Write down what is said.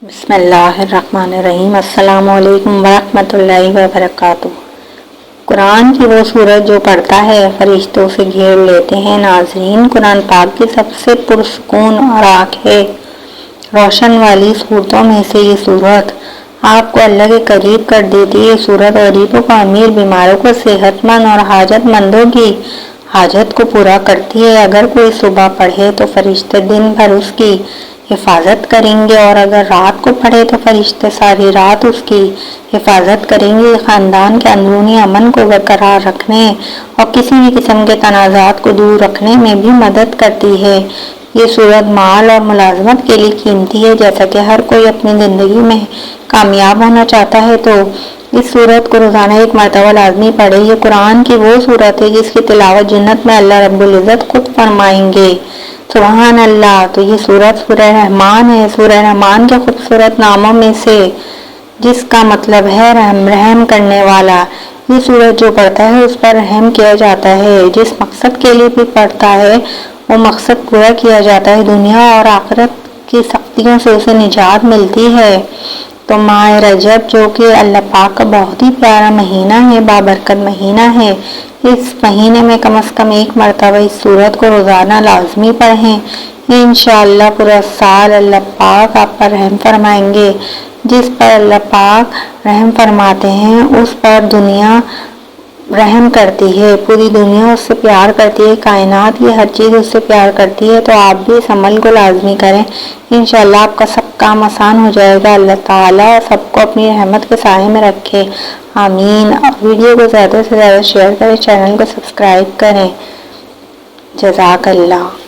بسم اللہ الرحمن الرحیم۔ السلام علیکم ورحمۃ اللہ وبرکاتہ۔ قرآن کی وہ سورت جو پڑھتا ہے فرشتوں سے گھیر لیتے ہیں۔ ناظرین، قرآن پاک کی سب سے پرسکون اور آنکھیں روشن والی صورتوں میں سے یہ سورت آپ کو اللہ کے قریب کر دیتی ہے۔ یہ سورت غریبوں کو، امیر بیماروں کو، صحت مند اور حاجت مندوں کی حاجت کو پورا کرتی ہے۔ اگر کوئی صبح پڑھے تو فرشتے دن بھر اس کی حفاظت کریں گے، اور اگر رات کو پڑھے تو فرشتے ساری رات اس کی حفاظت کریں گے۔ خاندان کے اندرونی امن کو برقرار رکھنے اور کسی بھی قسم کے تنازعات کو دور رکھنے میں بھی مدد کرتی ہے۔ یہ سورت مال اور ملازمت کے لیے قیمتی ہے۔ جیسا کہ ہر کوئی اپنی زندگی میں کامیاب ہونا چاہتا ہے تو اس سورت کو روزانہ ایک مرتبہ لازمی پڑھے۔ یہ قرآن کی وہ سورت ہے جس کی تلاوت جنت میں اللہ رب العزت خود فرمائیں گے۔ سبحان اللہ۔ تو یہ سورت سورہ رحمان ہے۔ سورہ رحمان کے خوبصورت ناموں میں سے جس کا مطلب ہے رحم کرنے والا۔ یہ سورت جو پڑھتا ہے اس پر رحم کیا جاتا ہے۔ جس مقصد کے لیے بھی پڑھتا ہے وہ مقصد پورا کیا جاتا ہے۔ دنیا اور آخرت کی سختیوں سے اسے نجات ملتی ہے۔ تو ماہ رجب جو کہ اللہ پاک کا بہت ہی پیارا مہینہ ہے، بابرکت مہینہ ہے، اس مہینے میں کم از کم ایک مرتبہ اس سورت کو روزانہ لازمی پڑھیں۔ انشاءاللہ پورا سال اللہ پاک آپ پر رحم فرمائیں گے۔ جس پر اللہ پاک رحم فرماتے ہیں اس پر دنیا رحم کرتی ہے، پوری دنیا اس سے پیار کرتی ہے، کائنات کی ہر چیز اس سے پیار کرتی ہے۔ تو آپ بھی اس عمل کو لازمی کریں، انشاءاللہ آپ کا سب کام آسان ہو جائے گا۔ اللہ تعالیٰ سب کو اپنی رحمت کے سائے میں رکھے، آمین۔ ویڈیو کو زیادہ سے زیادہ شیئر کریں، چینل کو سبسکرائب کریں۔ جزاک اللہ۔